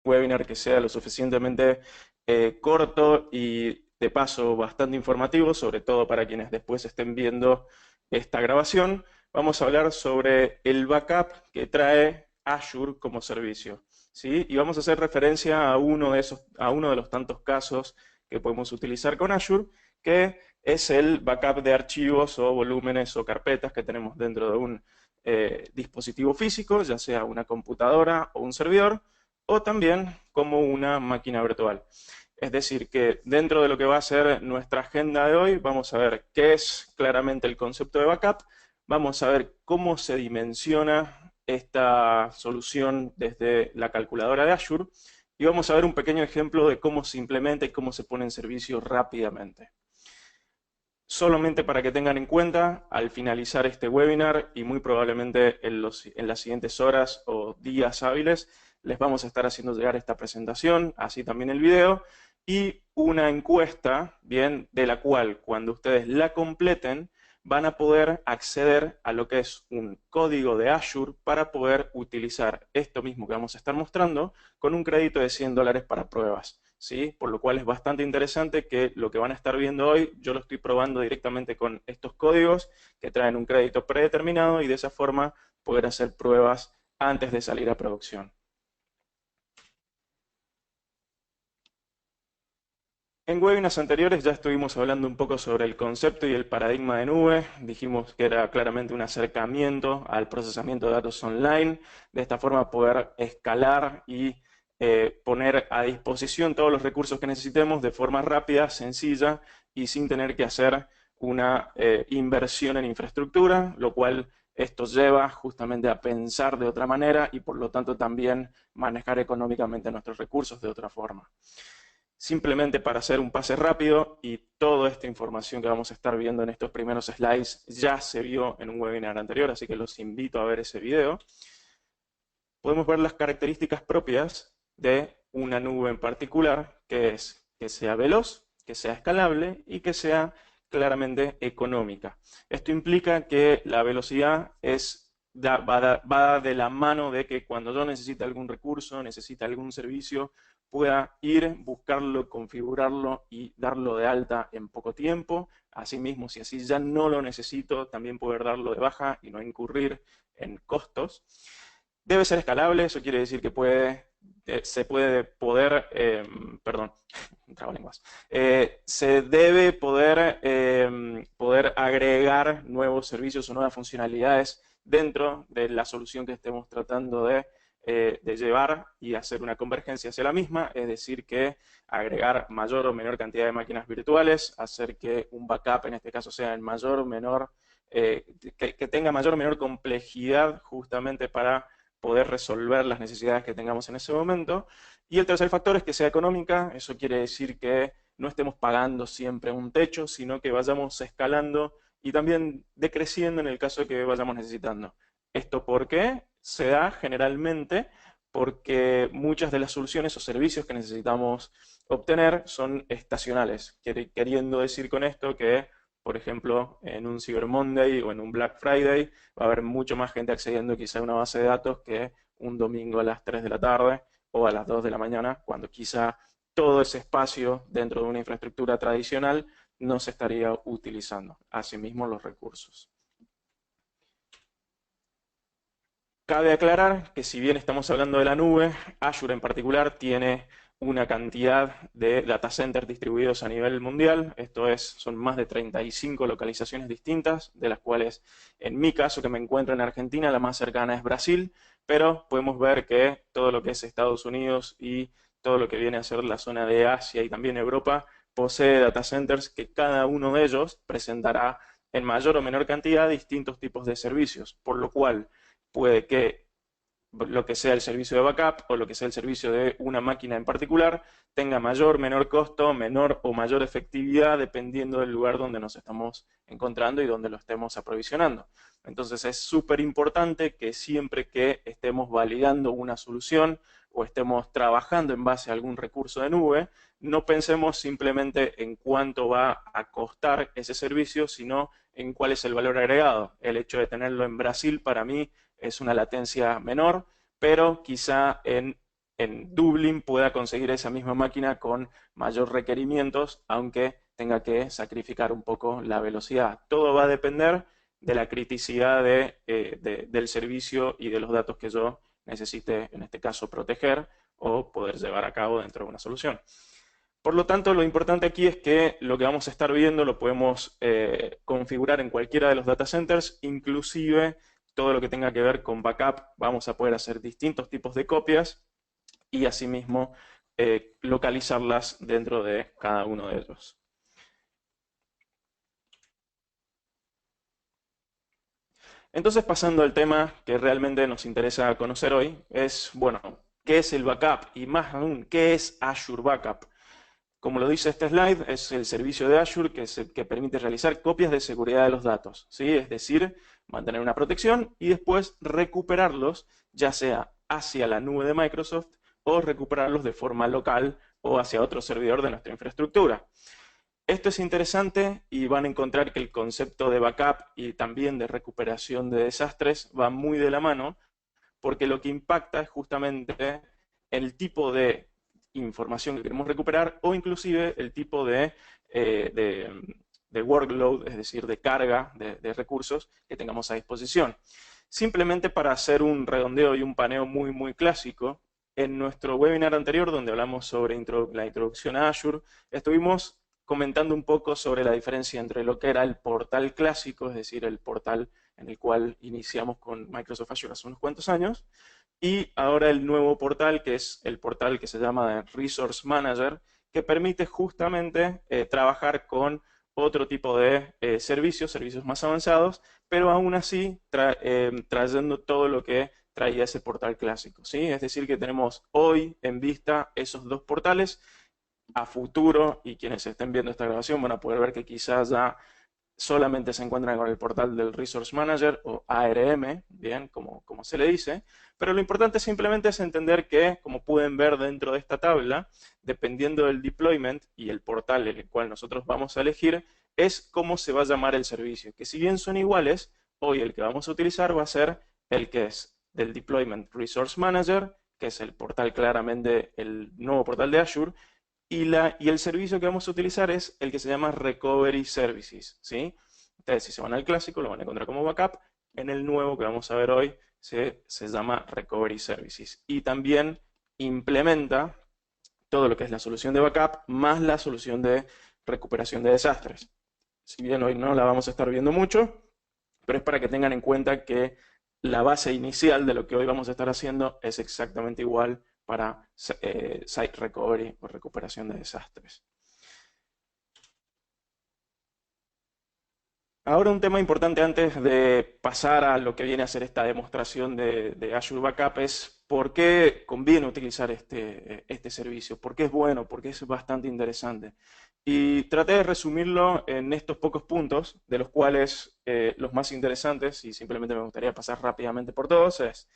webinar que sea lo suficientemente corto y de paso bastante informativo, sobre todo para quienes después estén viendo esta grabación. Vamos a hablar sobre el backup que trae Azure como servicio, ¿sí? Y vamos a hacer referencia a uno de los tantos casos que podemos utilizar con Azure, que es el backup de archivos o volúmenes o carpetas que tenemos dentro de un dispositivo físico, ya sea una computadora o un servidor, o también como una máquina virtual. Es decir, que dentro de lo que va a ser nuestra agenda de hoy, vamos a ver qué es claramente el concepto de backup, vamos a ver cómo se dimensiona esta solución desde la calculadora de Azure, y vamos a ver un pequeño ejemplo de cómo se implementa y cómo se pone en servicio rápidamente. Solamente para que tengan en cuenta, al finalizar este webinar y muy probablemente en las siguientes horas o días hábiles, les vamos a estar haciendo llegar esta presentación, así también el video, y una encuesta, bien, de la cual cuando ustedes la completen, van a poder acceder a lo que es un código de Azure para poder utilizar esto mismo que vamos a estar mostrando con un crédito de $100 para pruebas. ¿Sí? Por lo cual es bastante interesante que lo que van a estar viendo hoy, yo lo estoy probando directamente con estos códigos que traen un crédito predeterminado y de esa forma poder hacer pruebas antes de salir a producción. En webinars anteriores ya estuvimos hablando un poco sobre el concepto y el paradigma de nube. Dijimos que era claramente un acercamiento al procesamiento de datos online. De esta forma poder escalar y poner a disposición todos los recursos que necesitemos de forma rápida, sencilla y sin tener que hacer una inversión en infraestructura, lo cual esto lleva justamente a pensar de otra manera y por lo tanto también manejar económicamente nuestros recursos de otra forma. Simplemente para hacer un pase rápido, y toda esta información que vamos a estar viendo en estos primeros slides ya se vio en un webinar anterior, así que los invito a ver ese video. Podemos ver las características propias de una nube en particular, que es que sea veloz, que sea escalable y que sea claramente económica. Esto implica que la velocidad va de la mano de que cuando yo necesite algún recurso, necesite algún servicio, pueda ir, buscarlo, configurarlo y darlo de alta en poco tiempo. Asimismo, si así ya no lo necesito, también poder darlo de baja y no incurrir en costos. Debe ser escalable, eso quiere decir que se puede poder, perdón, trabalenguas, se debe poder agregar nuevos servicios o nuevas funcionalidades dentro de la solución que estemos tratando de llevar y hacer una convergencia hacia la misma, es decir, que agregar mayor o menor cantidad de máquinas virtuales, hacer que un backup en este caso sea en mayor o menor, que tenga mayor o menor complejidad justamente para poder resolver las necesidades que tengamos en ese momento. Y el tercer factor es que sea económica, eso quiere decir que no estemos pagando siempre un techo, sino que vayamos escalando y también decreciendo en el caso de que vayamos necesitando. ¿Esto por qué? Se da generalmente porque muchas de las soluciones o servicios que necesitamos obtener son estacionales, queriendo decir con esto que, por ejemplo, en un Cyber Monday o en un Black Friday va a haber mucho más gente accediendo quizá a una base de datos que un domingo a las 3 de la tarde o a las 2 de la mañana, cuando quizá todo ese espacio dentro de una infraestructura tradicional no se estaría utilizando. Asimismo, los recursos. Cabe aclarar que si bien estamos hablando de la nube, Azure en particular tiene una cantidad de data centers distribuidos a nivel mundial, esto es, son más de 35 localizaciones distintas, de las cuales en mi caso que me encuentro en Argentina, la más cercana es Brasil, pero podemos ver que todo lo que es Estados Unidos y todo lo que viene a ser la zona de Asia y también Europa posee data centers que cada uno de ellos presentará en mayor o menor cantidad distintos tipos de servicios, por lo cual puede que lo que sea el servicio de backup o lo que sea el servicio de una máquina en particular tenga mayor, menor costo, menor o mayor efectividad dependiendo del lugar donde nos estamos encontrando y donde lo estemos aprovisionando. Entonces es súper importante que siempre que estemos validando una solución o estemos trabajando en base a algún recurso de nube, no pensemos simplemente en cuánto va a costar ese servicio, sino en cuál es el valor agregado. El hecho de tenerlo en Brasil para mí es una latencia menor, pero quizá en en Dublin pueda conseguir esa misma máquina con mayor requerimientos, aunque tenga que sacrificar un poco la velocidad. Todo va a depender de la criticidad del servicio y de los datos que yo necesite, en este caso, proteger o poder llevar a cabo dentro de una solución. Por lo tanto, lo importante aquí es que lo que vamos a estar viendo lo podemos configurar en cualquiera de los data centers, inclusive todo lo que tenga que ver con backup. Vamos a poder hacer distintos tipos de copias y asimismo localizarlas dentro de cada uno de ellos. Entonces, pasando al tema que realmente nos interesa conocer hoy, es, bueno, ¿qué es el backup? Y más aún, ¿qué es Azure Backup? Como lo dice este slide, es el servicio de Azure que permite realizar copias de seguridad de los datos, ¿sí? Es decir, mantener una protección y después recuperarlos, ya sea hacia la nube de Microsoft o recuperarlos de forma local o hacia otro servidor de nuestra infraestructura. Esto es interesante y van a encontrar que el concepto de backup y también de recuperación de desastres va muy de la mano, porque lo que impacta es justamente el tipo de información que queremos recuperar o inclusive el tipo de workload, es decir, de carga de recursos que tengamos a disposición. Simplemente para hacer un redondeo y un paneo muy clásico, en nuestro webinar anterior, donde hablamos sobre la introducción a Azure, estuvimos comentando un poco sobre la diferencia entre lo que era el portal clásico, es decir, el portal en el cual iniciamos con Microsoft Azure hace unos cuantos años, y ahora el nuevo portal, que es el portal que se llama Resource Manager, que permite justamente trabajar con otro tipo de servicios más avanzados, pero aún así trayendo todo lo que traía ese portal clásico, ¿sí? Es decir, que tenemos hoy en vista esos dos portales. A futuro, y quienes estén viendo esta grabación van a poder ver que quizás ya solamente se encuentran con el portal del Resource Manager o ARM, bien, como se le dice, pero lo importante simplemente es entender que, como pueden ver dentro de esta tabla, dependiendo del deployment y el portal en el cual nosotros vamos a elegir, es cómo se va a llamar el servicio, que si bien son iguales, hoy el que vamos a utilizar va a ser el que es del Deployment Resource Manager, que es el portal claramente, el nuevo portal de Azure, y el servicio que vamos a utilizar es el que se llama Recovery Services, ¿sí? Ustedes si se van al clásico lo van a encontrar como backup, en el nuevo que vamos a ver hoy se llama Recovery Services. Y también implementa todo lo que es la solución de backup más la solución de recuperación de desastres. Si bien hoy no la vamos a estar viendo mucho, pero es para que tengan en cuenta que la base inicial de lo que hoy vamos a estar haciendo es exactamente igual para site recovery o recuperación de desastres. Ahora un tema importante antes de pasar a lo que viene a ser esta demostración de Azure Backup es por qué conviene utilizar este servicio, por qué es bueno, por qué es bastante interesante. Y traté de resumirlo en estos pocos puntos, de los cuales los más interesantes, y simplemente me gustaría pasar rápidamente por todos, es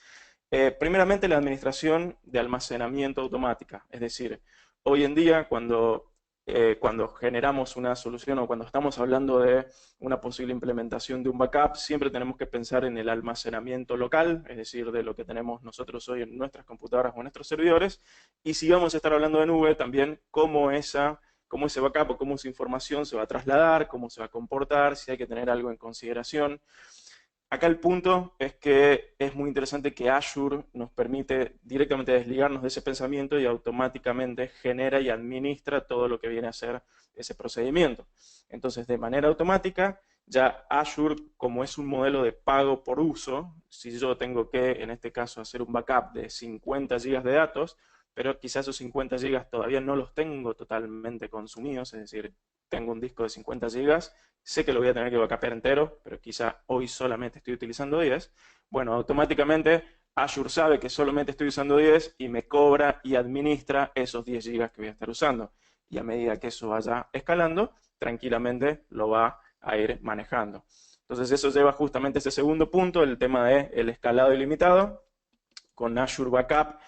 primeramente la administración de almacenamiento automática. Es decir, hoy en día cuando generamos una solución o cuando estamos hablando de una posible implementación de un backup, siempre tenemos que pensar en el almacenamiento local, es decir, de lo que tenemos nosotros hoy en nuestras computadoras o en nuestros servidores, y si vamos a estar hablando de nube, también cómo ese backup o cómo esa información se va a trasladar, cómo se va a comportar, si hay que tener algo en consideración. Acá el punto es que es muy interesante que Azure nos permite directamente desligarnos de ese pensamiento y automáticamente genera y administra todo lo que viene a ser ese procedimiento. Entonces, de manera automática, ya Azure, como es un modelo de pago por uso, si yo tengo que, en este caso, hacer un backup de 50 GB de datos, pero quizás esos 50 GB todavía no los tengo totalmente consumidos, es decir, tengo un disco de 50 GB, sé que lo voy a tener que backupear entero, pero quizá hoy solamente estoy utilizando 10, bueno, automáticamente Azure sabe que solamente estoy usando 10 y me cobra y administra esos 10 GB que voy a estar usando. Y a medida que eso vaya escalando, tranquilamente lo va a ir manejando. Entonces eso lleva justamente a ese segundo punto, el tema del escalado ilimitado. Con Azure Backup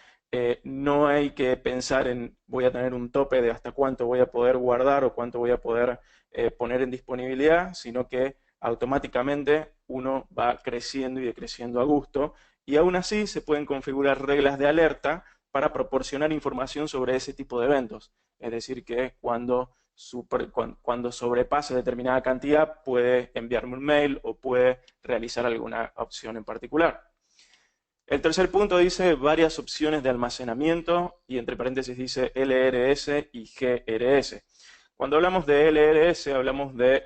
no hay que pensar en voy a tener un tope de hasta cuánto voy a poder guardar o cuánto voy a poder poner en disponibilidad, sino que automáticamente uno va creciendo y decreciendo a gusto, y aún así se pueden configurar reglas de alerta para proporcionar información sobre ese tipo de eventos. Es decir, que cuando sobrepase determinada cantidad puede enviarme un mail o puede realizar alguna opción en particular. El tercer punto dice varias opciones de almacenamiento y entre paréntesis dice LRS y GRS. Cuando hablamos de LRS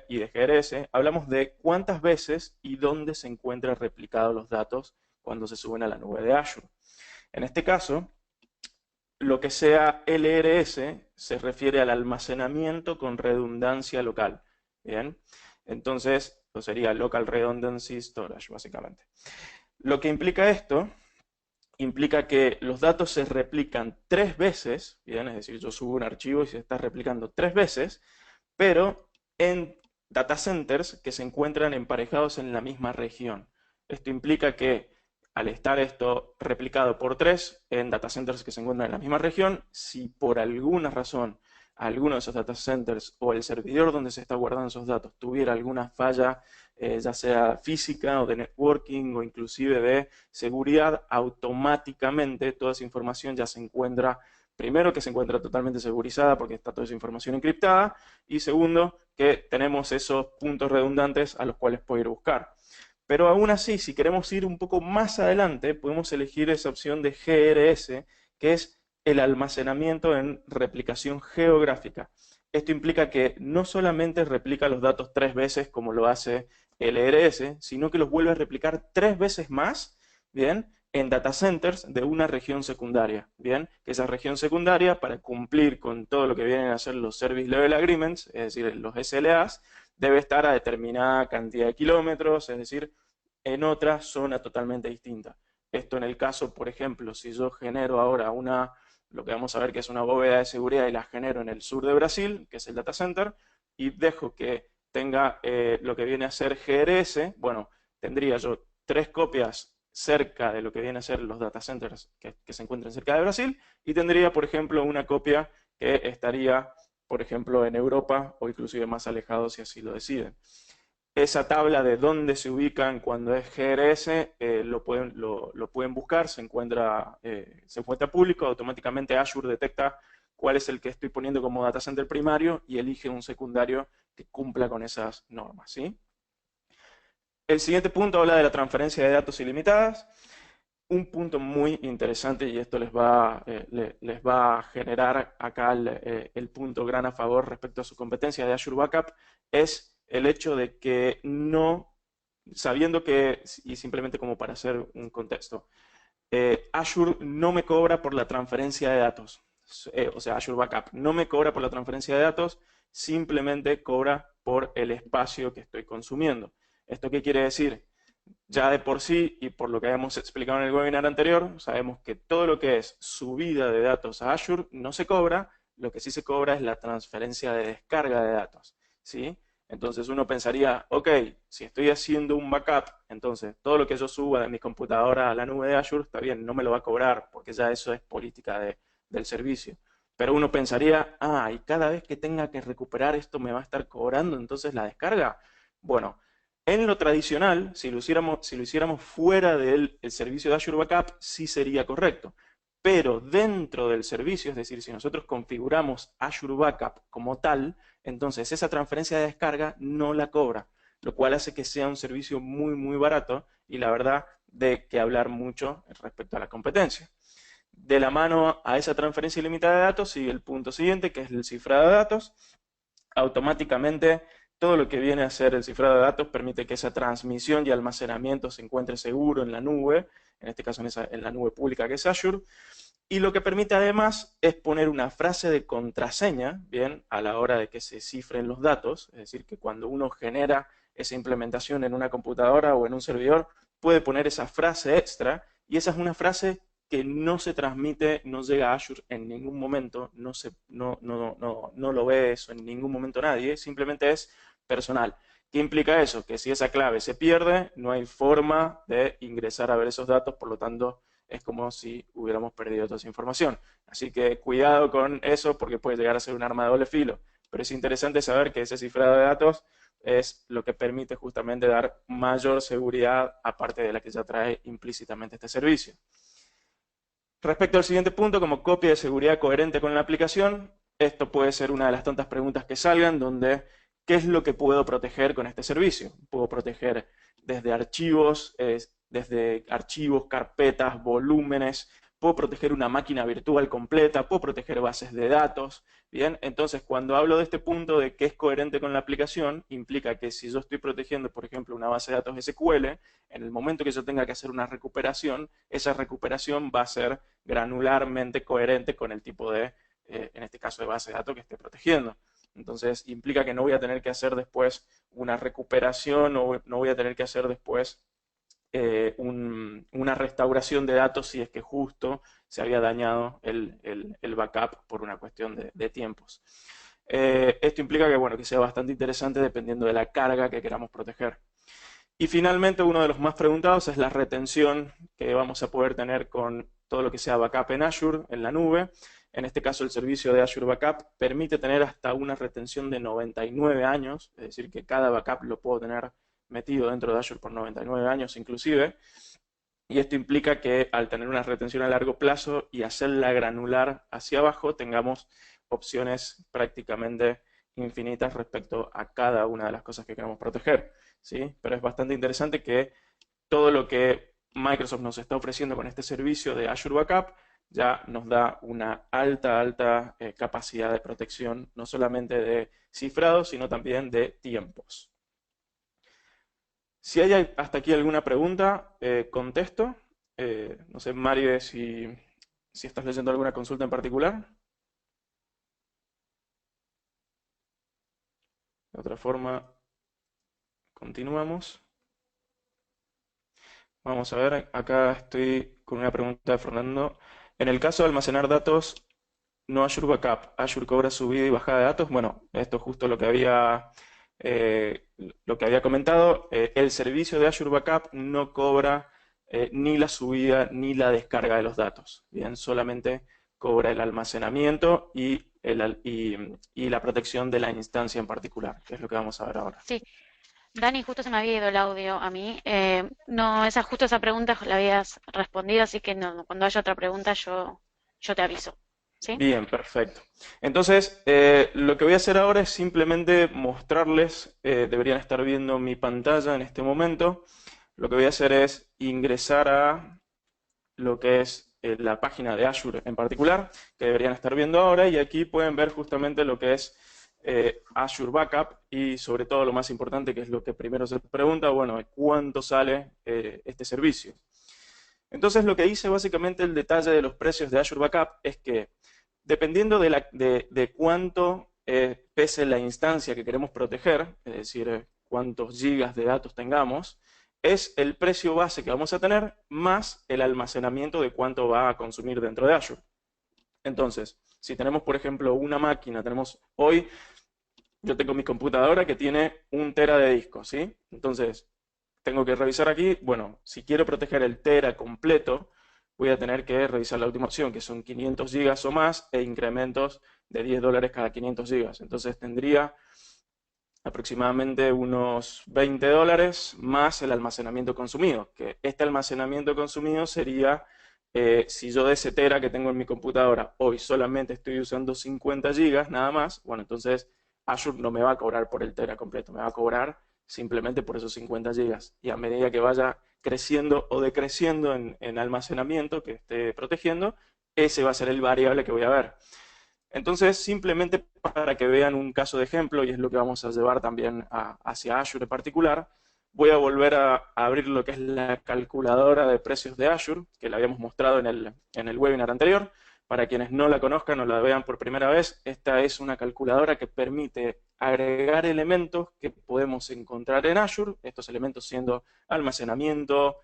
y de GRS, hablamos de cuántas veces y dónde se encuentran replicados los datos cuando se suben a la nube de Azure. En este caso, lo que sea LRS se refiere al almacenamiento con redundancia local. ¿Bien? Entonces, eso sería Local Redundancy Storage, básicamente. Lo que implica esto, implica que los datos se replican 3 veces, ¿bien? Es decir, yo subo un archivo y se está replicando 3 veces, pero en data centers que se encuentran emparejados en la misma región. Esto implica que al estar esto replicado por 3 en data centers que se encuentran en la misma región, si por alguna razón alguno de esos data centers o el servidor donde se está guardando esos datos tuviera alguna falla, ya sea física o de networking o inclusive de seguridad, automáticamente toda esa información ya se encuentra, primero que se encuentra totalmente segurizada porque está toda esa información encriptada, y segundo que tenemos esos puntos redundantes a los cuales puedo ir a buscar. Pero aún así, si queremos ir un poco más adelante, podemos elegir esa opción de GRS, que es el almacenamiento en replicación geográfica. Esto implica que no solamente replica los datos 3 veces como lo hace LRS, sino que los vuelve a replicar 3 veces más, ¿bien? En data centers de una región secundaria, ¿bien? Que esa región secundaria, para cumplir con todo lo que vienen a ser los Service Level Agreements, es decir, los SLAs, debe estar a determinada cantidad de kilómetros, es decir, en otra zona totalmente distinta. Esto en el caso, por ejemplo, si yo genero ahora lo que vamos a ver que es una bóveda de seguridad y la genero en el sur de Brasil, que es el data center, y dejo que tenga lo que viene a ser GRS, bueno, tendría yo 3 copias cerca de lo que viene a ser los data centers que se encuentran cerca de Brasil, y tendría, por ejemplo, una copia que estaría, por ejemplo, en Europa o inclusive más alejado si así lo deciden. Esa tabla de dónde se ubican cuando es GRS lo pueden buscar, se encuentra público, automáticamente Azure detecta cuál es el que estoy poniendo como data center primario y elige un secundario que cumpla con esas normas, ¿sí? El siguiente punto habla de la transferencia de datos ilimitadas. Un punto muy interesante, y esto les va a generar acá el punto gran a favor respecto a su competencia de Azure Backup, es el hecho de que no, sabiendo que, y simplemente como para hacer un contexto, Azure no me cobra por la transferencia de datos. O sea, Azure Backup no me cobra por la transferencia de datos, simplemente cobra por el espacio que estoy consumiendo. ¿Esto qué quiere decir? Ya de por sí, y por lo que habíamos explicado en el webinar anterior, sabemos que todo lo que es subida de datos a Azure no se cobra, lo que sí se cobra es la transferencia de descarga de datos, ¿sí? Entonces uno pensaría, ok, si estoy haciendo un backup, entonces todo lo que yo suba de mi computadora a la nube de Azure está bien, no me lo va a cobrar, porque ya eso es política del servicio. Pero uno pensaría, y cada vez que tenga que recuperar esto me va a estar cobrando entonces la descarga. Bueno, en lo tradicional, si lo hiciéramos fuera del servicio de Azure Backup, sí sería correcto. Pero dentro del servicio, es decir, si nosotros configuramos Azure Backup como tal, entonces esa transferencia de descarga no la cobra, lo cual hace que sea un servicio muy, muy barato y la verdad de que hablar mucho respecto a la competencia. De la mano a esa transferencia ilimitada de datos sigue el punto siguiente, que es el cifrado de datos. Automáticamente todo lo que viene a ser el cifrado de datos permite que esa transmisión y almacenamiento se encuentre seguro en la nube, en este caso en la nube pública que es Azure, y lo que permite además es poner una frase de contraseña, bien, a la hora de que se cifren los datos, es decir, que cuando uno genera esa implementación en una computadora o en un servidor, puede poner esa frase extra, y esa es una frase que no se transmite, no llega a Azure en ningún momento, no lo ve eso en ningún momento nadie, simplemente es personal. ¿Qué implica eso? Que si esa clave se pierde, no hay forma de ingresar a ver esos datos, por lo tanto, es como si hubiéramos perdido toda esa información. Así que cuidado con eso porque puede llegar a ser un arma de doble filo. Pero es interesante saber que ese cifrado de datos es lo que permite justamente dar mayor seguridad aparte de la que ya trae implícitamente este servicio. Respecto al siguiente punto, como copia de seguridad coherente con la aplicación, esto puede ser una de las tantas preguntas que salgan, donde ¿qué es lo que puedo proteger con este servicio? Puedo proteger desde archivos, carpetas, volúmenes, puedo proteger una máquina virtual completa, puedo proteger bases de datos. Bien, entonces cuando hablo de este punto de que es coherente con la aplicación, implica que si yo estoy protegiendo, por ejemplo, una base de datos SQL, en el momento que yo tenga que hacer una recuperación, esa recuperación va a ser granularmente coherente con el tipo de, en este caso, de base de datos que esté protegiendo. Entonces implica que no voy a tener que hacer después una recuperación o no voy a tener que hacer después una restauración de datos si es que justo se había dañado el backup por una cuestión de tiempos. Esto implica que, bueno, que sea bastante interesante dependiendo de la carga que queramos proteger. Y finalmente, uno de los más preguntados es la retención que vamos a poder tener con todo lo que sea backup en Azure, en la nube. En este caso, el servicio de Azure Backup permite tener hasta una retención de 99 años, es decir, que cada backup lo puedo tener metido dentro de Azure por 99 años inclusive. Y esto implica que al tener una retención a largo plazo y hacerla granular hacia abajo, tengamos opciones prácticamente infinitas respecto a cada una de las cosas que queremos proteger, ¿sí? Pero es bastante interesante que todo lo que Microsoft nos está ofreciendo con este servicio de Azure Backup ya nos da una alta capacidad de protección, no solamente de cifrado, sino también de tiempos. Si hay hasta aquí alguna pregunta, contesto. No sé, Mario, si estás leyendo alguna consulta en particular. De otra forma, continuamos. Vamos a ver, acá estoy con una pregunta de Fernando. En el caso de almacenar datos, no Azure Backup, ¿Azure cobra subida y bajada de datos? Bueno, esto es justo lo que había comentado. El servicio de Azure Backup no cobra ni la subida ni la descarga de los datos. Bien, solamente cobra el almacenamiento y la protección de la instancia en particular, que es lo que vamos a ver ahora. Sí, Dani, justo se me había ido el audio a mí. No, justo esa pregunta la habías respondido, así que no, cuando haya otra pregunta yo te aviso. ¿Sí? Bien, perfecto. Entonces, lo que voy a hacer ahora es simplemente mostrarles, deberían estar viendo mi pantalla en este momento. Lo que voy a hacer es ingresar a lo que es la página de Azure en particular, que deberían estar viendo ahora, y aquí pueden ver justamente lo que es Azure Backup y sobre todo lo más importante, que es lo que primero se pregunta, bueno, ¿cuánto sale este servicio? Entonces lo que dice básicamente el detalle de los precios de Azure Backup es que dependiendo de cuánto pese la instancia que queremos proteger, es decir, cuántos gigas de datos tengamos, es el precio base que vamos a tener más el almacenamiento de cuánto va a consumir dentro de Azure. Entonces, si tenemos, por ejemplo, una máquina, yo tengo mi computadora que tiene 1 tera de disco, ¿sí? Entonces, tengo que revisar aquí, bueno, si quiero proteger el tera completo, voy a tener que revisar la última opción, que son 500 gigas o más, e incrementos de $10 cada 500 gigas. Entonces tendría aproximadamente unos $20 más el almacenamiento consumido, que este almacenamiento consumido sería, si yo de ese tera que tengo en mi computadora hoy solamente estoy usando 50 gigas nada más, bueno, entonces Azure no me va a cobrar por el tera completo, me va a cobrar simplemente por esos 50 gigas. Y a medida que vaya creciendo o decreciendo en almacenamiento que esté protegiendo, ese va a ser el variable que voy a ver. Entonces, simplemente para que vean un caso de ejemplo, y es lo que vamos a llevar también hacia Azure en particular, voy a volver a abrir lo que es la calculadora de precios de Azure, que la habíamos mostrado en el webinar anterior. Para quienes no la conozcan o la vean por primera vez, esta es una calculadora que permite agregar elementos que podemos encontrar en Azure, estos elementos siendo almacenamiento,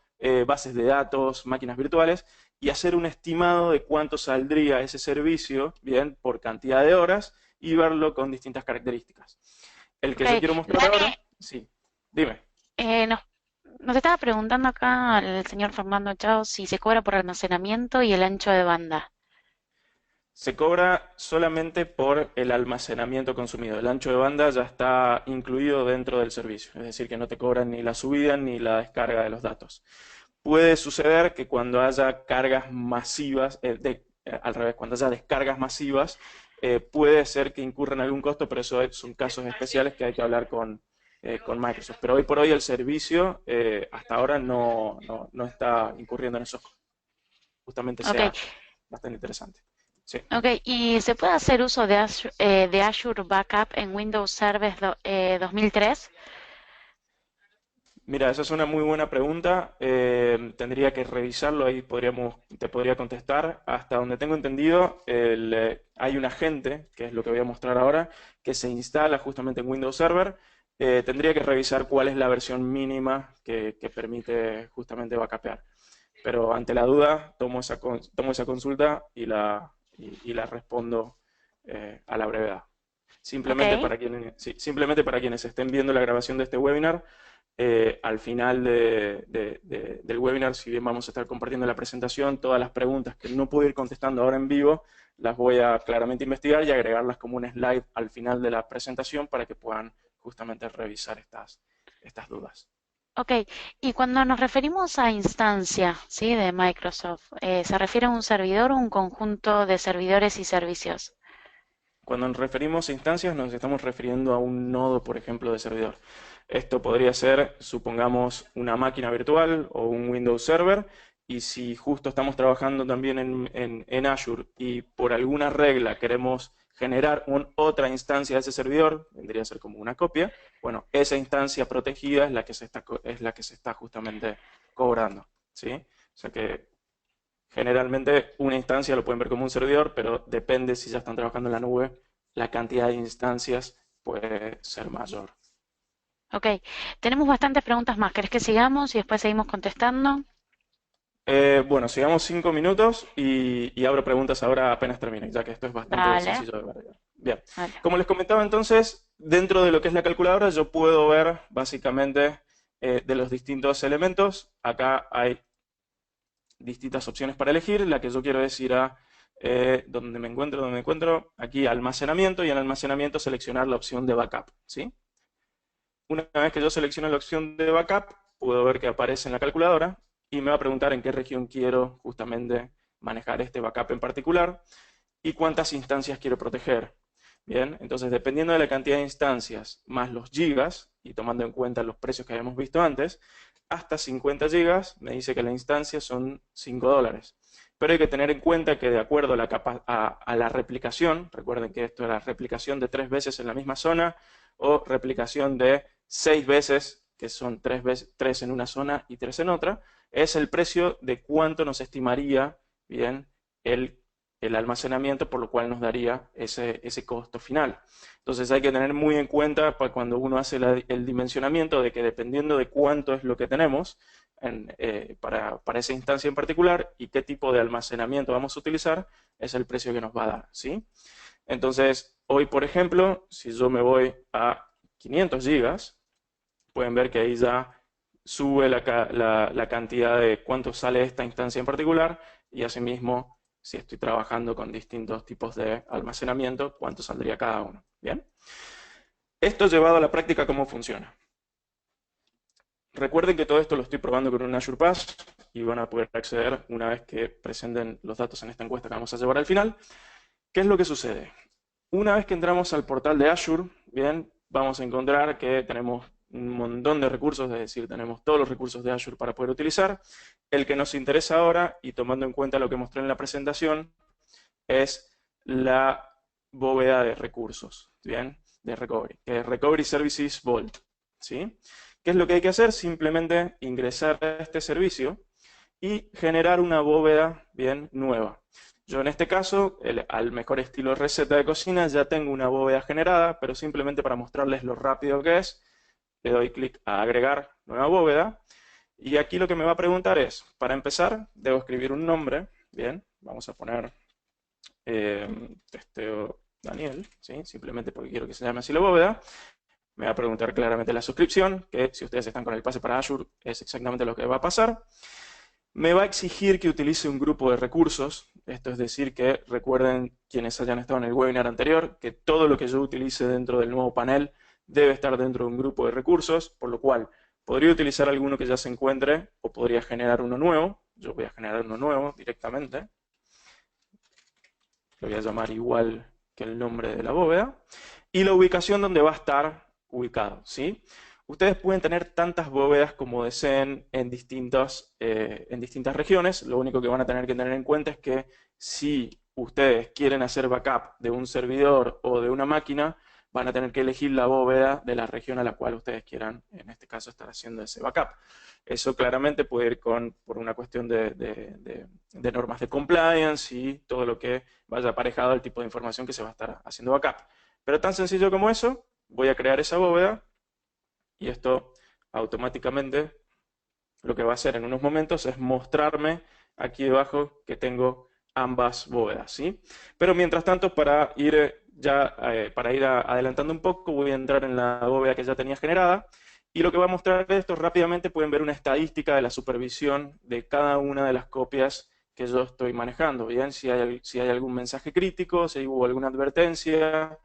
bases de datos, máquinas virtuales, y hacer un estimado de cuánto saldría ese servicio, bien, por cantidad de horas, y verlo con distintas características. El que Ok, yo quiero mostrar Dani, ahora, sí, dime. eh, nos, nos estaba preguntando acá el señor Fernando Chao si se cobra por almacenamiento y el ancho de banda. Se cobra solamente por el almacenamiento consumido. El ancho de banda ya está incluido dentro del servicio, es decir, que no te cobran ni la subida ni la descarga de los datos. puede suceder que cuando haya cargas masivas, al revés, cuando haya descargas masivas, puede ser que incurra en algún costo, pero eso son casos especiales que hay que hablar con Microsoft. Pero hoy por hoy el servicio hasta ahora no está incurriendo en esos costos. Justamente Ok, sea bastante interesante. Sí. ok. ¿Y se puede hacer uso de Azure Backup en Windows Server 2003? Mira, esa es una muy buena pregunta. Tendría que revisarlo, ahí te podría contestar. Hasta donde tengo entendido, hay un agente, que es lo que voy a mostrar ahora, que se instala justamente en Windows Server. Tendría que revisar cuál es la versión mínima que permite justamente backupear. Pero ante la duda, tomo esa consulta y la respondo a la brevedad. Ok, Simplemente para quienes estén viendo la grabación de este webinar, al final del webinar, si bien vamos a estar compartiendo la presentación, todas las preguntas que no puedo ir contestando ahora en vivo, las voy a claramente investigar y agregarlas como un slide al final de la presentación para que puedan justamente revisar estas dudas. ok. Y cuando nos referimos a instancia, ¿sí? De Microsoft, ¿se refiere a un servidor o un conjunto de servidores y servicios? Cuando nos referimos a instancias, nos estamos refiriendo a un nodo, por ejemplo, de servidor. Esto podría ser, supongamos, una máquina virtual o un Windows Server, y si justo estamos trabajando también en Azure y por alguna regla queremos generar otra instancia de ese servidor, vendría a ser como una copia, bueno, esa instancia protegida es la que se está justamente cobrando, ¿sí? O sea que generalmente una instancia lo pueden ver como un servidor, pero depende si ya están trabajando en la nube, la cantidad de instancias puede ser mayor. Ok, tenemos bastantes preguntas más. ¿Querés que sigamos y después seguimos contestando? Bueno, sigamos 5 minutos y abro preguntas ahora apenas termine, ya que esto es bastante Dale, sencillo de ver. Bien, dale. como les comentaba entonces, dentro de lo que es la calculadora yo puedo ver básicamente de los distintos elementos. Acá hay distintas opciones para elegir. La que yo quiero es ir a donde me encuentro, aquí almacenamiento, y en almacenamiento seleccionar la opción de backup, ¿sí? Una vez que yo selecciono la opción de backup, puedo ver que aparece en la calculadora y me va a preguntar en qué región quiero justamente manejar este backup en particular y cuántas instancias quiero proteger. Bien, entonces dependiendo de la cantidad de instancias más los gigas, y tomando en cuenta los precios que habíamos visto antes, hasta 50 gigas me dice que la instancia son $5. Pero hay que tener en cuenta que de acuerdo a la replicación, recuerden que esto es la replicación de 3 veces en la misma zona o replicación de 6 veces, que son 3 en una zona y 3 en otra, es el precio de cuánto nos estimaría bien el almacenamiento, por lo cual nos daría ese costo final. Entonces hay que tener muy en cuenta para cuando uno hace el dimensionamiento de que dependiendo de cuánto es lo que tenemos para esa instancia en particular y qué tipo de almacenamiento vamos a utilizar, es el precio que nos va a dar, ¿sí? Entonces, hoy, por ejemplo, si yo me voy a 500 gigas, pueden ver que ahí ya sube la cantidad de cuánto sale esta instancia en particular y asimismo, si estoy trabajando con distintos tipos de almacenamiento, cuánto saldría cada uno. ¿Bien? Esto llevado a la práctica, ¿cómo funciona? Recuerden que todo esto lo estoy probando con un Azure Pass y van a poder acceder una vez que presenten los datos en esta encuesta que vamos a llevar al final. ¿Qué es lo que sucede? Una vez que entramos al portal de Azure, bien, vamos a encontrar que tenemos un montón de recursos, es decir, tenemos todos los recursos de Azure para poder utilizar. El que nos interesa ahora, y tomando en cuenta lo que mostré en la presentación, es la bóveda de recursos, ¿bien? De Recovery, que es Recovery Services Vault, ¿sí? ¿Qué es lo que hay que hacer? Simplemente ingresar a este servicio y generar una bóveda bien nueva. Yo en este caso, al mejor estilo receta de cocina, ya tengo una bóveda generada, pero simplemente para mostrarles lo rápido que es, le doy clic a agregar nueva bóveda. Y aquí lo que me va a preguntar es, para empezar, debo escribir un nombre. Bien, vamos a poner testeo Daniel, ¿sí? Simplemente porque quiero que se llame así la bóveda. Me va a preguntar claramente la suscripción, que si ustedes están con el pase para Azure es exactamente lo que va a pasar. Me va a exigir que utilice un grupo de recursos. Esto es decir que recuerden quienes hayan estado en el webinar anterior que todo lo que yo utilice dentro del nuevo panel debe estar dentro de un grupo de recursos, por lo cual, Podría utilizar alguno que ya se encuentre o podría generar uno nuevo. Yo voy a generar uno nuevo directamente. Lo voy a llamar igual que el nombre de la bóveda. Y la ubicación donde va a estar ubicado, ¿sí? Ustedes pueden tener tantas bóvedas como deseen en distintas regiones. Lo único que van a tener que tener en cuenta es que si ustedes quieren hacer backup de un servidor o de una máquina, van a tener que elegir la bóveda de la región a la cual ustedes quieran, en este caso, estar haciendo ese backup. Eso claramente puede ir por una cuestión de normas de compliance y todo lo que vaya aparejado al tipo de información que se va a estar haciendo backup. Pero tan sencillo como eso, voy a crear esa bóveda y esto automáticamente lo que va a hacer en unos momentos es mostrarme aquí debajo que tengo ambas bóvedas, ¿sí? Pero mientras tanto, para ir adelantando un poco, voy a entrar en la bóveda que ya tenía generada y lo que va a mostrar esto rápidamente pueden ver una estadística de la supervisión de cada una de las copias que yo estoy manejando, ¿bien? Si hay algún mensaje crítico, si hubo alguna advertencia,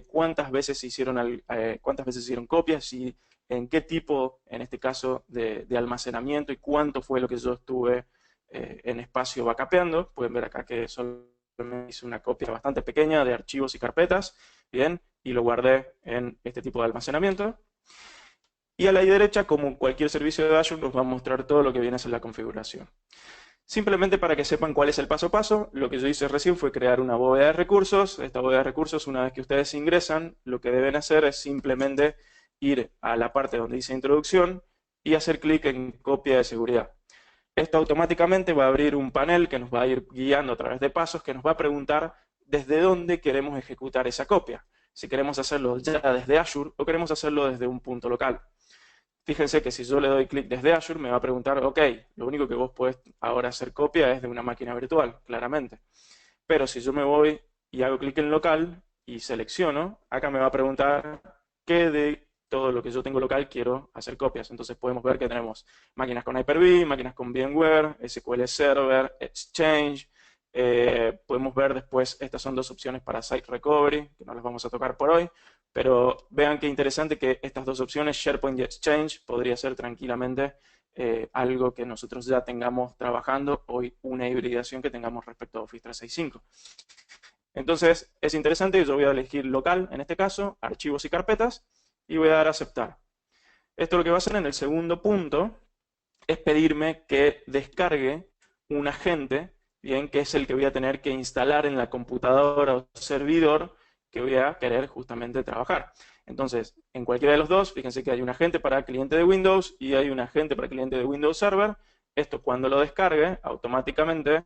cuántas veces hicieron copias y en qué tipo, en este caso, de almacenamiento y cuánto fue lo que yo estuve en espacio backupeando. Pueden ver acá que solo me hice una copia bastante pequeña de archivos y carpetas, bien, y lo guardé en este tipo de almacenamiento. Y a la derecha, como cualquier servicio de Azure, nos va a mostrar todo lo que viene a ser la configuración. Simplemente para que sepan cuál es el paso a paso, lo que yo hice recién fue crear una bóveda de recursos. Esta bóveda de recursos, una vez que ustedes ingresan, lo que deben hacer es simplemente ir a la parte donde dice introducción y hacer clic en copia de seguridad. Esto automáticamente va a abrir un panel que nos va a ir guiando a través de pasos que nos va a preguntar desde dónde queremos ejecutar esa copia. Si queremos hacerlo ya desde Azure o queremos hacerlo desde un punto local. Fíjense que si yo le doy clic desde Azure, me va a preguntar, ok, lo único que vos podés ahora hacer copia es de una máquina virtual, claramente. Pero si yo me voy y hago clic en local y selecciono, acá me va a preguntar qué de todo lo que yo tengo local quiero hacer copias. Entonces podemos ver que tenemos máquinas con Hyper-V, máquinas con VMware, SQL Server, Exchange. Podemos ver después, estas son dos opciones para Site Recovery, que no las vamos a tocar por hoy. Pero vean qué interesante que estas dos opciones, SharePoint y Exchange, podría ser tranquilamente algo que nosotros ya tengamos trabajando o una hibridación que tengamos respecto a Office 365. Entonces, es interesante, yo voy a elegir local, en este caso, archivos y carpetas, y voy a dar a aceptar. Esto lo que va a hacer en el segundo punto es pedirme que descargue un agente, bien, que es el que voy a tener que instalar en la computadora o servidor que voy a querer justamente trabajar. Entonces, en cualquiera de los dos, fíjense que hay un agente para cliente de Windows y hay un agente para cliente de Windows Server. Esto cuando lo descargue, automáticamente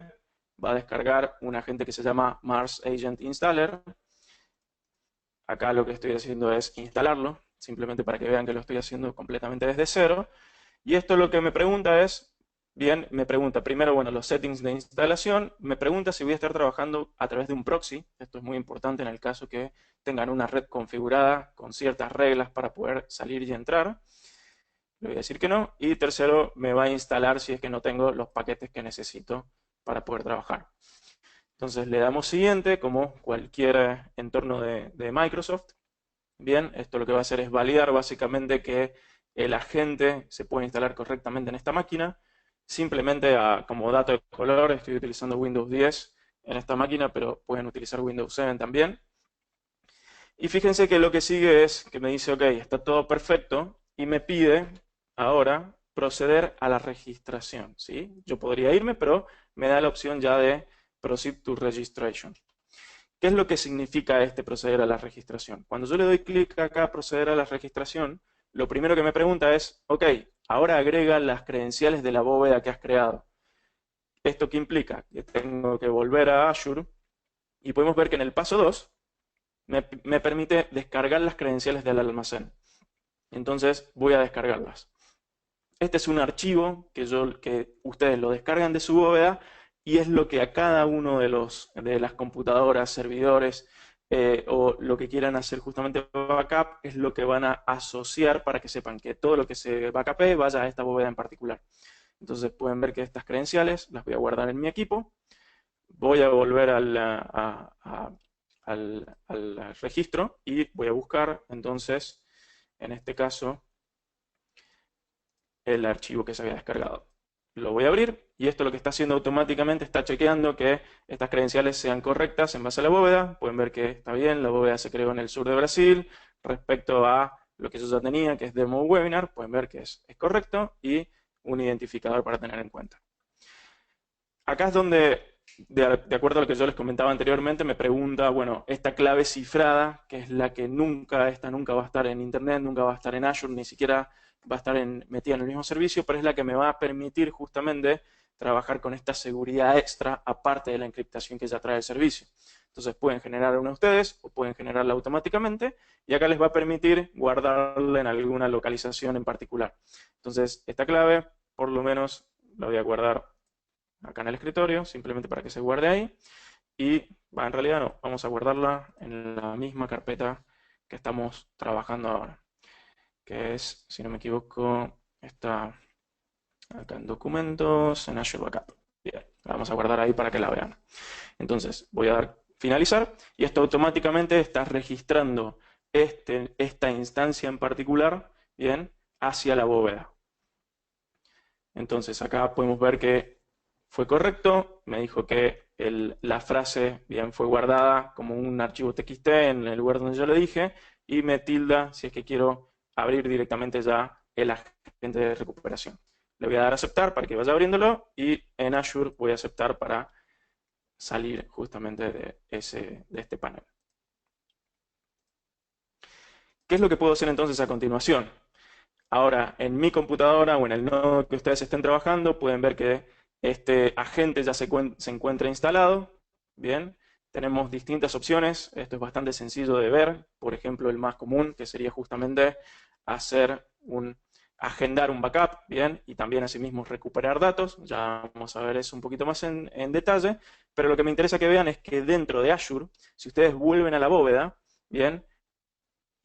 va a descargar un agente que se llama Mars Agent Installer. Acá lo que estoy haciendo es instalarlo, simplemente para que vean que lo estoy haciendo completamente desde cero. Y esto lo que me pregunta es, bien, me pregunta primero, bueno, los settings de instalación, me pregunta si voy a estar trabajando a través de un proxy. Esto es muy importante en el caso que tengan una red configurada con ciertas reglas para poder salir y entrar. Le voy a decir que no. Y tercero, me va a instalar si es que no tengo los paquetes que necesito para poder trabajar. Entonces le damos siguiente, como cualquier entorno de Microsoft. Bien, esto lo que va a hacer es validar básicamente que el agente se puede instalar correctamente en esta máquina. Simplemente como dato de color estoy utilizando Windows 10 en esta máquina, pero pueden utilizar Windows 7 también. Y fíjense que lo que sigue es que me dice, ok, está todo perfecto, y me pide ahora proceder a la registración, ¿sí? Yo podría irme, pero me da la opción ya de Proceed to Registration. ¿Qué es lo que significa este proceder a la registración? Cuando yo le doy clic acá a proceder a la registración, lo primero que me pregunta es, ok, ahora agrega las credenciales de la bóveda que has creado. ¿Esto qué implica? Que tengo que volver a Azure y podemos ver que en el paso 2 me permite descargar las credenciales del almacén. Entonces voy a descargarlas. Este es un archivo que ustedes lo descargan de su bóveda y es lo que a cada uno de las computadoras, servidores o lo que quieran hacer justamente backup es lo que van a asociar para que sepan que todo lo que se backupee vaya a esta bóveda en particular. Entonces pueden ver que estas credenciales las voy a guardar en mi equipo. Voy a volver al registro y voy a buscar entonces, en este caso, el archivo que se había descargado. Lo voy a abrir y esto lo que está haciendo automáticamente está chequeando que estas credenciales sean correctas en base a la bóveda. Pueden ver que está bien, la bóveda se creó en el sur de Brasil. Respecto a lo que yo ya tenía, que es Demo Webinar, pueden ver que es correcto y un identificador para tener en cuenta. Acá es donde, de acuerdo a lo que yo les comentaba anteriormente, me pregunta, bueno, esta clave cifrada, que es la que esta nunca va a estar en Internet, nunca va a estar en Azure, ni siquiera va a estar metida en el mismo servicio, pero es la que me va a permitir justamente trabajar con esta seguridad extra, aparte de la encriptación que ya trae el servicio. Entonces pueden generar una ustedes o pueden generarla automáticamente y acá les va a permitir guardarla en alguna localización en particular. Entonces esta clave, por lo menos, la voy a guardar acá en el escritorio, simplemente para que se guarde ahí. Y en realidad no, vamos a guardarla en la misma carpeta que estamos trabajando ahora, que es, si no me equivoco, está acá en documentos, en Azure Backup. Bien, la vamos a guardar ahí para que la vean. Entonces voy a dar finalizar y esto automáticamente está registrando esta instancia en particular, bien, hacia la bóveda. Entonces acá podemos ver que fue correcto, me dijo que la frase bien fue guardada como un archivo TXT en el lugar donde yo le dije y me tilda si es que quiero abrir directamente ya el agente de recuperación. Le voy a dar a aceptar para que vaya abriéndolo y en Azure voy a aceptar para salir justamente de este panel. ¿Qué es lo que puedo hacer entonces a continuación? Ahora, en mi computadora o en el nodo que ustedes estén trabajando, pueden ver que este agente ya se encuentra instalado. Bien, tenemos distintas opciones. Esto es bastante sencillo de ver. Por ejemplo, el más común, que sería justamente agendar un backup, bien, y también asimismo recuperar datos. Ya vamos a ver eso un poquito más en detalle. Pero lo que me interesa que vean es que dentro de Azure, si ustedes vuelven a la bóveda, bien,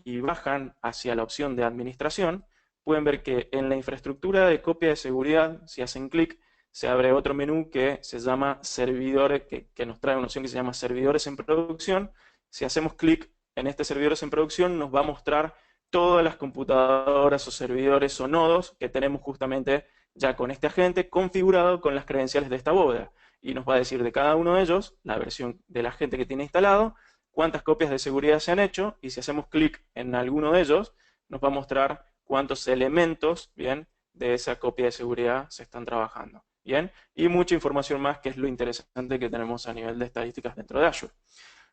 y bajan hacia la opción de administración, pueden ver que en la infraestructura de copia de seguridad, si hacen clic, se abre otro menú que se llama servidores, que nos trae una opción que se llama servidores en producción. Si hacemos clic en este servidores en producción, nos va a mostrar todas las computadoras o servidores o nodos que tenemos justamente ya con este agente configurado con las credenciales de esta bóveda. Y nos va a decir de cada uno de ellos, la versión del agente que tiene instalado, cuántas copias de seguridad se han hecho y si hacemos clic en alguno de ellos, nos va a mostrar cuántos elementos, bien, de esa copia de seguridad se están trabajando, bien, y mucha información más que es lo interesante que tenemos a nivel de estadísticas dentro de Azure.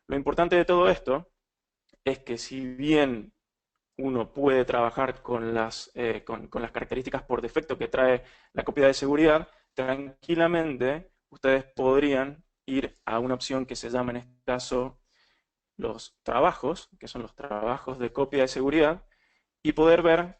Lo importante de todo esto es que si bien uno puede trabajar con con las características por defecto que trae la copia de seguridad, tranquilamente ustedes podrían ir a una opción que se llama en este caso los trabajos, que son los trabajos de copia de seguridad, y poder ver,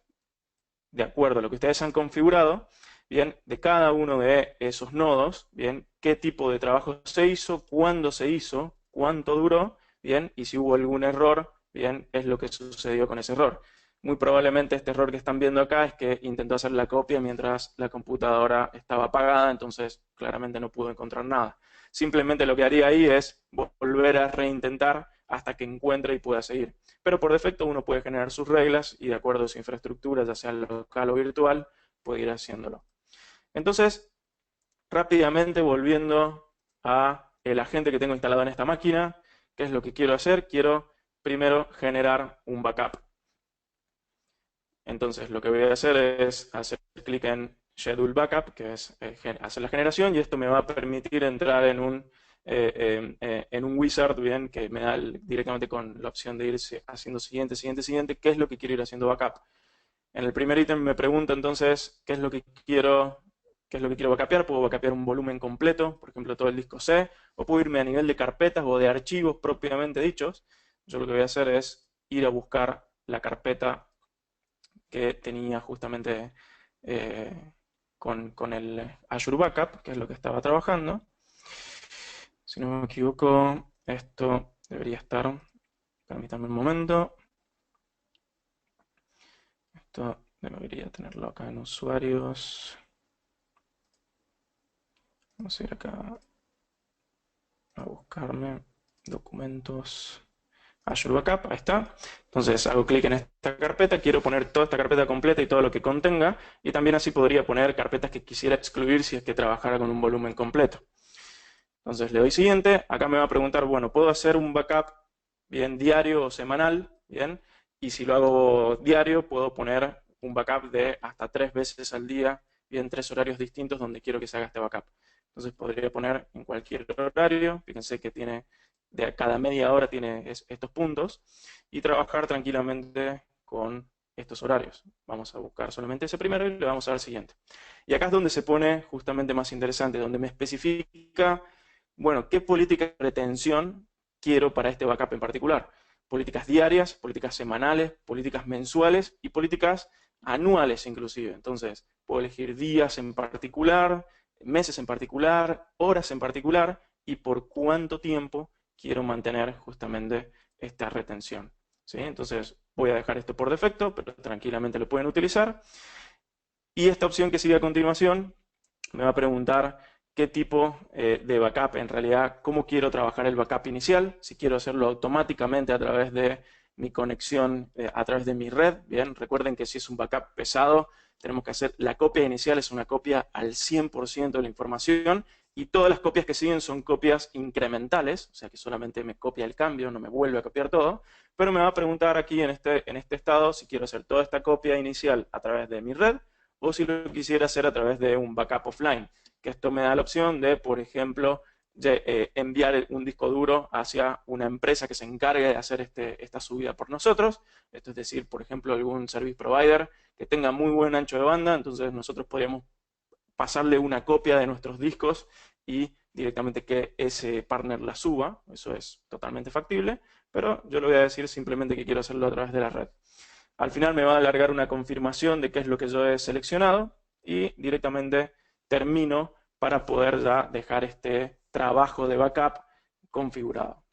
de acuerdo a lo que ustedes han configurado, bien, de cada uno de esos nodos, bien, qué tipo de trabajo se hizo, cuándo se hizo, cuánto duró, bien, y si hubo algún error, bien, es lo que sucedió con ese error. Muy probablemente este error que están viendo acá es que intentó hacer la copia mientras la computadora estaba apagada, entonces claramente no pudo encontrar nada. Simplemente lo que haría ahí es volver a reintentar hasta que encuentre y pueda seguir. Pero por defecto uno puede generar sus reglas y de acuerdo a su infraestructura, ya sea local o virtual, puede ir haciéndolo. Entonces, rápidamente volviendo a el agente que tengo instalado en esta máquina, ¿qué es lo que quiero hacer? Quiero primero generar un backup. Entonces, lo que voy a hacer es hacer clic en Schedule Backup, que es hacer la generación, y esto me va a permitir entrar en un wizard, bien, que me da directamente con la opción de ir haciendo siguiente, siguiente, siguiente, qué es lo que quiero ir haciendo backup. En el primer ítem me pregunta entonces qué es lo que quiero backupear. Puedo backupear un volumen completo, por ejemplo, todo el disco C, o puedo irme a nivel de carpetas o de archivos propiamente dichos. Yo lo que voy a hacer es ir a buscar la carpeta que tenía justamente con el Azure Backup, que es lo que estaba trabajando. Si no me equivoco, esto debería estar, permítanme un momento, esto debería tenerlo acá en usuarios. Vamos a ir acá a buscarme documentos. Azure Backup, ahí está. Entonces hago clic en esta carpeta, quiero poner toda esta carpeta completa y todo lo que contenga, y también así podría poner carpetas que quisiera excluir si es que trabajara con un volumen completo. Entonces le doy siguiente, acá me va a preguntar, bueno, ¿puedo hacer un backup bien diario o semanal? Bien, y si lo hago diario, puedo poner un backup de hasta 3 veces al día, bien 3 horarios distintos donde quiero que se haga este backup. Entonces podría poner en cualquier horario, fíjense que tiene, de cada media hora tiene estos puntos, y trabajar tranquilamente con estos horarios. Vamos a buscar solamente ese primero y le vamos a dar siguiente. Y acá es donde se pone justamente más interesante, donde me especifica, bueno, qué política de retención quiero para este backup en particular. Políticas diarias, políticas semanales, políticas mensuales y políticas anuales inclusive. Entonces, puedo elegir días en particular, meses en particular, horas en particular y por cuánto tiempo quiero mantener justamente esta retención. ¿Sí? Entonces, voy a dejar esto por defecto, pero tranquilamente lo pueden utilizar. Y esta opción que sigue a continuación me va a preguntar qué tipo de backup, en realidad, cómo quiero trabajar el backup inicial, si quiero hacerlo automáticamente a través de mi conexión, a través de mi red. Bien, recuerden que si es un backup pesado, tenemos que hacer, la copia inicial es una copia al 100% de la información y todas las copias que siguen son copias incrementales, o sea que solamente me copia el cambio, no me vuelve a copiar todo, pero me va a preguntar aquí en este estado si quiero hacer toda esta copia inicial a través de mi red o si lo quisiera hacer a través de un backup offline, que esto me da la opción de, por ejemplo, enviar un disco duro hacia una empresa que se encargue de hacer esta subida por nosotros, esto es decir, por ejemplo, algún service provider que tenga muy buen ancho de banda, entonces nosotros podríamos pasarle una copia de nuestros discos y directamente que ese partner la suba, eso es totalmente factible, pero yo le voy a decir simplemente que quiero hacerlo a través de la red. Al final me va a alargar una confirmación de qué es lo que yo he seleccionado y directamente termino para poder ya dejar este trabajo de backup configurado.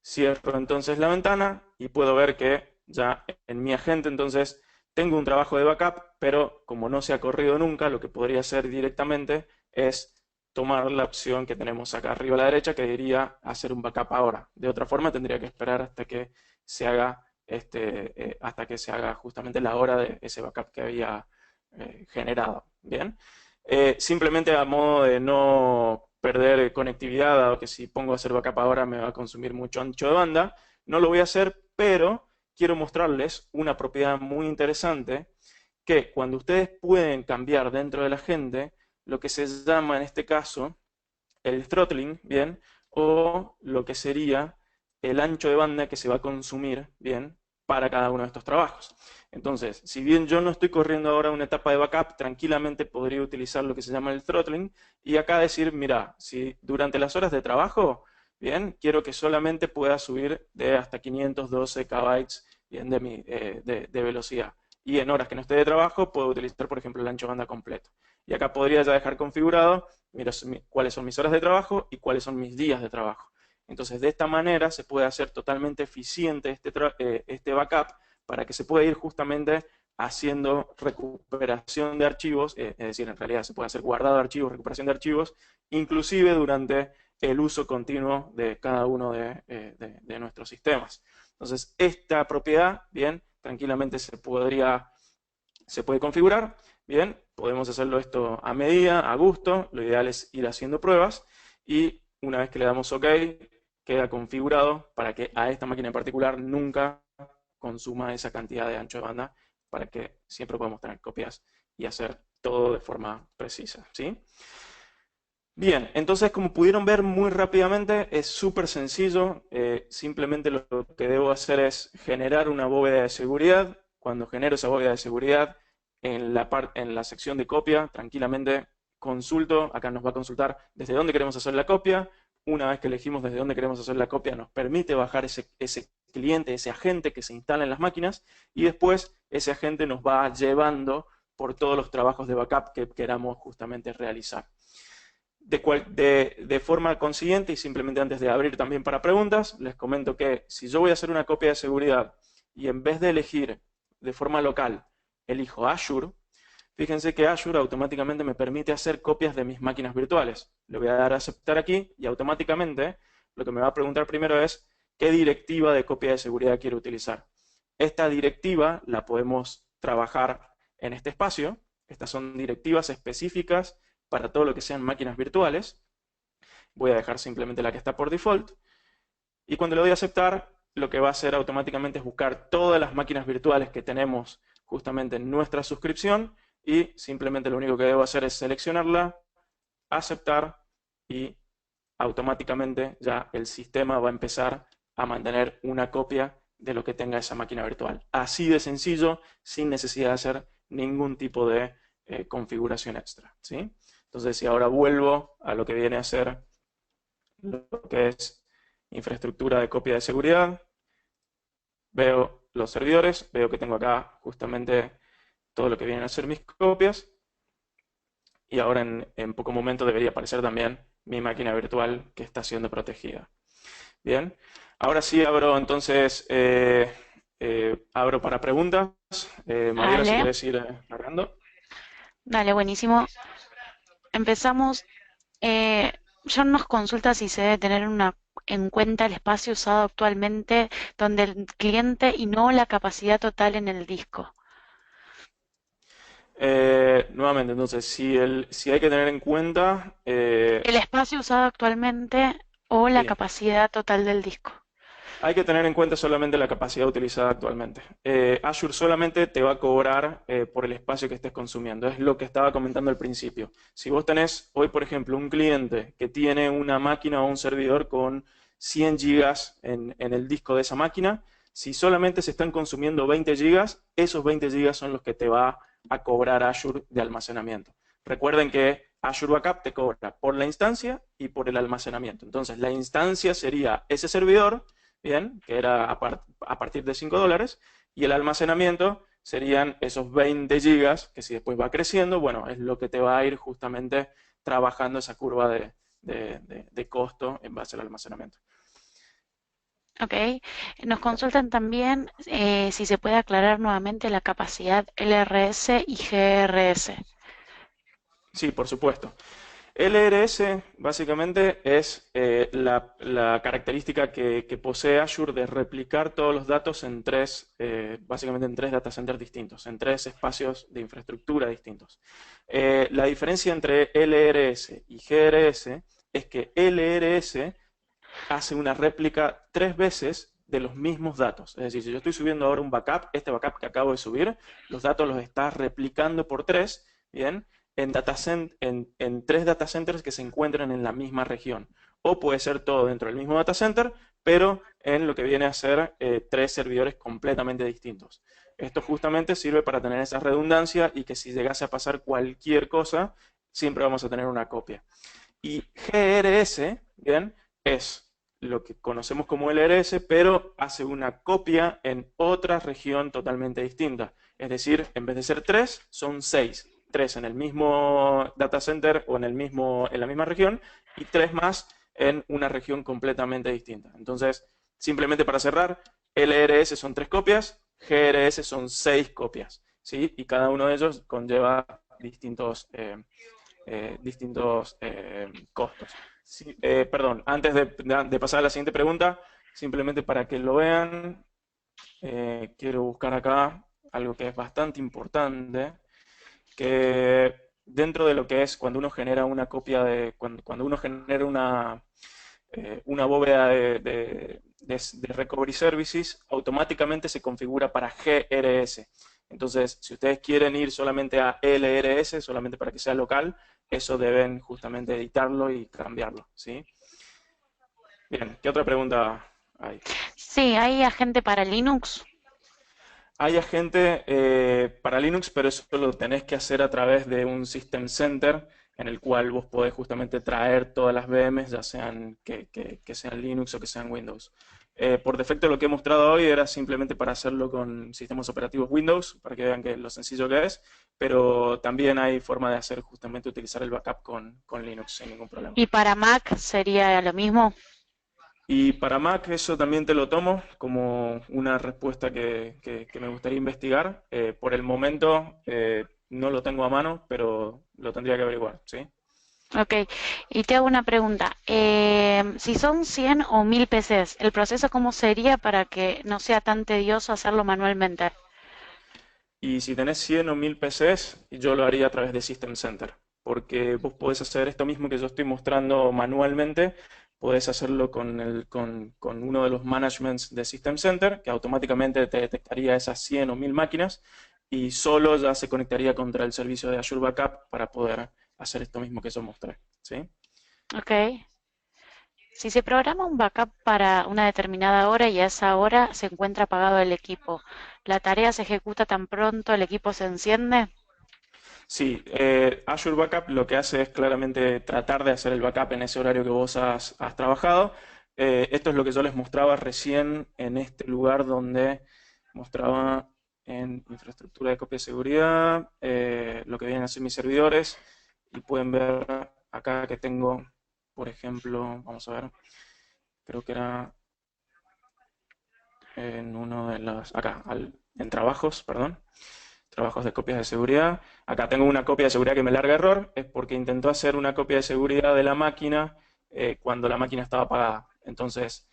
Cierro entonces la ventana y puedo ver que ya en mi agente entonces tengo un trabajo de backup, pero como no se ha corrido nunca, lo que podría hacer directamente es tomar la opción que tenemos acá arriba a la derecha, que diría hacer un backup ahora. De otra forma tendría que esperar hasta que se haga, justamente la hora de ese backup que había generado. Bien. Simplemente a modo de no perder conectividad, dado que si pongo a hacer backup ahora me va a consumir mucho ancho de banda, no lo voy a hacer, pero quiero mostrarles una propiedad muy interesante que cuando ustedes pueden cambiar dentro de la agente, lo que se llama en este caso el throttling, ¿bien? O lo que sería el ancho de banda que se va a consumir, ¿bien? Para cada uno de estos trabajos. Entonces, si bien yo no estoy corriendo ahora una etapa de backup, tranquilamente podría utilizar lo que se llama el throttling y acá decir, mira, si durante las horas de trabajo, bien, quiero que solamente pueda subir de hasta 512 KB, bien, de velocidad. Y en horas que no esté de trabajo, puedo utilizar, por ejemplo, el ancho de banda completo. Y acá podría ya dejar configurado, mira, cuáles son mis horas de trabajo y cuáles son mis días de trabajo. Entonces, de esta manera se puede hacer totalmente eficiente este backup para que se pueda ir justamente haciendo recuperación de archivos, es decir, en realidad se puede hacer guardado de archivos, recuperación de archivos, inclusive durante el uso continuo de cada uno de nuestros sistemas. Entonces, esta propiedad, bien, tranquilamente se puede configurar, bien, podemos hacerlo esto a medida, a gusto, lo ideal es ir haciendo pruebas y una vez que le damos OK, queda configurado para que a esta máquina en particular nunca consuma esa cantidad de ancho de banda para que siempre podamos tener copias y hacer todo de forma precisa, ¿sí? Bien, entonces como pudieron ver muy rápidamente, es súper sencillo, simplemente lo que debo hacer es generar una bóveda de seguridad. Cuando genero esa bóveda de seguridad, en la sección de copia, tranquilamente consulto, acá nos va a consultar desde dónde queremos hacer la copia. Una vez que elegimos desde dónde queremos hacer la copia, nos permite bajar ese cliente, ese agente que se instala en las máquinas, y después ese agente nos va llevando por todos los trabajos de backup que queramos justamente realizar. De forma consiguiente, y simplemente antes de abrir también para preguntas, les comento que si yo voy a hacer una copia de seguridad y en vez de elegir de forma local, elijo Azure, fíjense que Azure automáticamente me permite hacer copias de mis máquinas virtuales. Le voy a dar a aceptar aquí y automáticamente lo que me va a preguntar primero es qué directiva de copia de seguridad quiero utilizar. Esta directiva la podemos trabajar en este espacio. Estas son directivas específicas para todo lo que sean máquinas virtuales. Voy a dejar simplemente la que está por default. Y cuando le doy a aceptar, lo que va a hacer automáticamente es buscar todas las máquinas virtuales que tenemos justamente en nuestra suscripción y simplemente lo único que debo hacer es seleccionarla, aceptar y automáticamente ya el sistema va a empezar a mantener una copia de lo que tenga esa máquina virtual. Así de sencillo, sin necesidad de hacer ningún tipo de configuración extra, ¿sí? Entonces, si ahora vuelvo a lo que viene a ser lo que es infraestructura de copia de seguridad, veo los servidores, veo que tengo acá justamente todo lo que vienen a ser mis copias, y ahora en poco momento debería aparecer también mi máquina virtual que está siendo protegida. Bien, ahora sí abro entonces, abro para preguntas. Mariela, si Dale, querés ir cargando. dale, buenísimo. Empezamos. Eh, John nos consulta si se debe tener en cuenta el espacio usado actualmente donde el cliente y no la capacidad total en el disco. Nuevamente, entonces, si hay que tener en cuenta, El espacio usado actualmente o la sí, capacidad total del disco. hay que tener en cuenta solamente la capacidad utilizada actualmente. Azure solamente te va a cobrar por el espacio que estés consumiendo. Es lo que estaba comentando al principio. Si vos tenés hoy, por ejemplo, un cliente que tiene una máquina o un servidor con 100 gigas en el disco de esa máquina, si solamente se están consumiendo 20 gigas, esos 20 gigas son los que te va a cobrar Azure de almacenamiento. Recuerden que Azure Backup te cobra por la instancia y por el almacenamiento. Entonces, la instancia sería ese servidor, bien, que era a partir de $5, y el almacenamiento serían esos 20 gigas, que si después va creciendo, bueno, es lo que te va a ir justamente trabajando esa curva de costo en base al almacenamiento. Ok. Nos consultan también si se puede aclarar nuevamente la capacidad LRS y GRS. Sí, por supuesto. LRS básicamente es la característica que posee Azure de replicar todos los datos en básicamente en tres data centers distintos, en tres espacios de infraestructura distintos. La diferencia entre LRS y GRS es que LRS hace una réplica 3 veces de los mismos datos. Es decir, si yo estoy subiendo ahora un backup, este backup que acabo de subir, los datos los está replicando por 3, ¿bien? En 3 data centers que se encuentran en la misma región. O puede ser todo dentro del mismo data center, pero en lo que viene a ser 3 servidores completamente distintos. Esto justamente sirve para tener esa redundancia y que si llegase a pasar cualquier cosa, siempre vamos a tener una copia. Y GRS, ¿bien? Es lo que conocemos como LRS, pero hace una copia en otra región totalmente distinta. Es decir, en vez de ser 3, son 6. 3 en el mismo data center o en la misma región y 3 más en una región completamente distinta. Entonces, simplemente para cerrar, LRS son 3 copias, GRS son 6 copias, ¿sí? Y cada uno de ellos conlleva distintos costos. Sí, perdón, antes de pasar a la siguiente pregunta, simplemente para que lo vean, quiero buscar acá algo que es bastante importante, que dentro de lo que es cuando uno genera una copia cuando uno genera una bóveda de Recovery Services, automáticamente se configura para GRS. Entonces, si ustedes quieren ir solamente a LRS, solamente para que sea local, eso deben justamente editarlo y cambiarlo, ¿sí? Bien, ¿qué otra pregunta hay? Sí, hay agente para Linux. Hay agente para Linux, pero eso lo tenés que hacer a través de un System Center en el cual vos podés justamente traer todas las VMs, ya sean que sean Linux o que sean Windows. Por defecto lo que he mostrado hoy era simplemente para hacerlo con sistemas operativos Windows, para que vean lo sencillo que es, pero también hay forma de hacer justamente utilizar el backup con Linux sin ningún problema. Y para Mac sería lo mismo. Y para Mac eso también te lo tomo como una respuesta que me gustaría investigar. Por el momento no lo tengo a mano, pero lo tendría que averiguar, ¿sí? Ok, y te hago una pregunta. Si son 100 o 1000 PCs, ¿el proceso cómo sería para que no sea tan tedioso hacerlo manualmente? Y si tenés 100 o 1000 PCs, yo lo haría a través de System Center, porque vos podés hacer esto mismo que yo estoy mostrando manualmente, podés hacerlo con uno de los managements de System Center, que automáticamente te detectaría esas 100 o 1000 máquinas y solo ya se conectaría contra el servicio de Azure Backup para poder hacer esto mismo que yo mostré, ¿sí? Ok. Si se programa un backup para una determinada hora y a esa hora se encuentra apagado el equipo, ¿la tarea se ejecuta tan pronto el equipo se enciende? Sí, Azure Backup lo que hace es claramente tratar de hacer el backup en ese horario que vos has trabajado. Esto es lo que yo les mostraba recién en este lugar donde mostraba en infraestructura de copia de seguridad, lo que vienen a ser mis servidores. Y pueden ver acá que tengo, por ejemplo, vamos a ver, creo que era en uno de los, acá, en trabajos, perdón, trabajos de copias de seguridad. Acá tengo una copia de seguridad que me larga error, es porque intentó hacer una copia de seguridad de la máquina cuando la máquina estaba apagada. Entonces,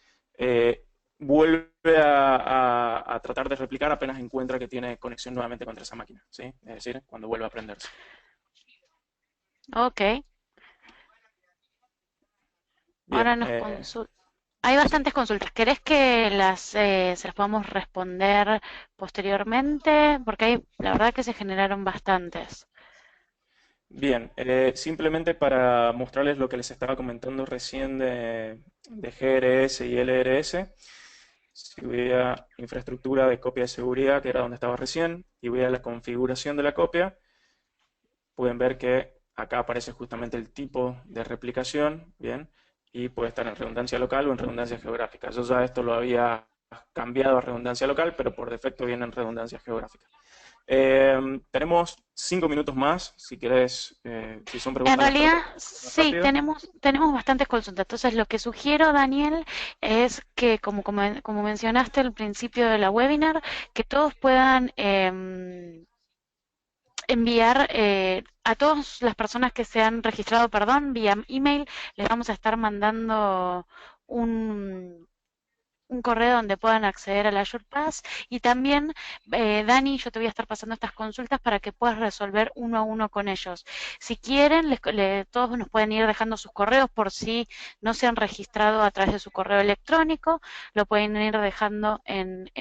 vuelve a tratar de replicar apenas encuentra que tiene conexión nuevamente contra esa máquina, ¿sí? Es decir, cuando vuelve a prenderse. Ok, Bien, ahora nos consulta. Hay sí. bastantes consultas. ¿Querés que se las podamos responder posteriormente? Porque hay, la verdad que se generaron bastantes. Bien, simplemente para mostrarles lo que les estaba comentando recién de GRS y LRS, si voy a infraestructura de copia de seguridad, que era donde estaba recién, y voy a la configuración de la copia, pueden ver que acá aparece justamente el tipo de replicación, bien, y puede estar en redundancia local o en redundancia geográfica. Yo ya esto lo había cambiado a redundancia local, pero por defecto viene en redundancia geográfica. Tenemos 5 minutos más, si querés, si son En preguntas las trato realidad, de responder más sí, rápido. tenemos bastantes consultas. Entonces, lo que sugiero, Daniel, es que, como mencionaste al principio de la webinar, que todos puedan enviar a todas las personas que se han registrado, perdón, vía email, les vamos a estar mandando un, un correo donde puedan acceder al Azure Pass y también, Dani, yo te voy a estar pasando estas consultas para que puedas resolver uno a uno con ellos. Si quieren, todos nos pueden ir dejando sus correos por si no se han registrado a través de su correo electrónico, lo pueden ir dejando en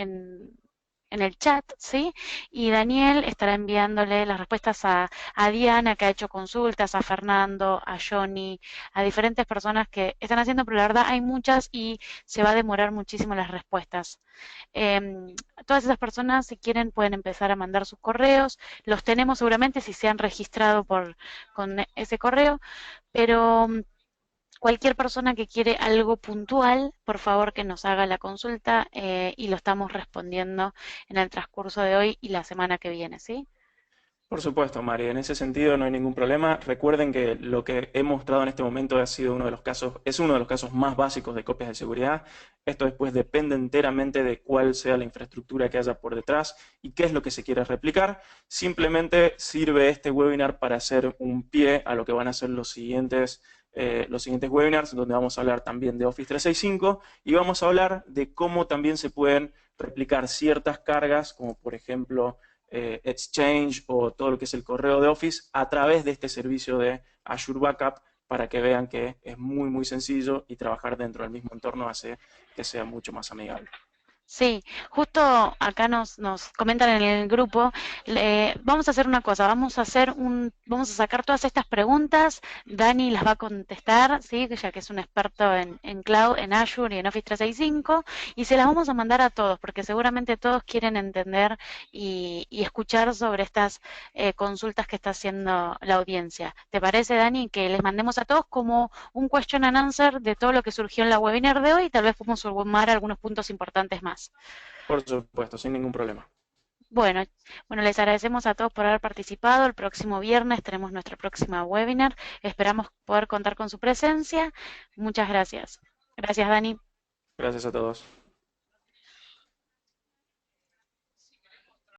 el chat, ¿sí? Y Daniel estará enviándole las respuestas a Diana, que ha hecho consultas, a Fernando, a Johnny, a diferentes personas que están haciendo, pero la verdad hay muchas y se va a demorar muchísimo las respuestas. Eh, Todas esas personas, si quieren, pueden empezar a mandar sus correos. Los tenemos seguramente si se han registrado con ese correo, pero cualquier persona que quiere algo puntual, por favor que nos haga la consulta y lo estamos respondiendo en el transcurso de hoy y la semana que viene, ¿sí? Por supuesto, Mari, en ese sentido no hay ningún problema. Recuerden que lo que he mostrado en este momento ha sido uno de los casos, es uno de los casos más básicos de copias de seguridad. Esto después depende enteramente de cuál sea la infraestructura que haya por detrás y qué es lo que se quiere replicar. Simplemente sirve este webinar para hacer un pie a lo que van a ser los siguientes webinars, donde vamos a hablar también de Office 365 y vamos a hablar de cómo también se pueden replicar ciertas cargas, como por ejemplo Exchange o todo lo que es el correo de Office a través de este servicio de Azure Backup para que vean que es muy, muy sencillo y trabajar dentro del mismo entorno hace que sea mucho más amigable. Sí, justo acá nos comentan en el grupo, vamos a hacer una cosa, vamos a sacar todas estas preguntas, Dani las va a contestar, sí, ya que es un experto en cloud, en Azure y en Office 365, y se las vamos a mandar a todos, porque seguramente todos quieren entender y escuchar sobre estas consultas que está haciendo la audiencia. ¿Te parece, Dani, que les mandemos a todos como un question and answer de todo lo que surgió en la webinar de hoy? Tal vez podemos sumar algunos puntos importantes más. Por supuesto, sin ningún problema. Bueno, bueno, les agradecemos a todos por haber participado. El próximo viernes tenemos nuestra próxima webinar. Esperamos poder contar con su presencia. Muchas gracias. Gracias, Dani. Gracias a todos.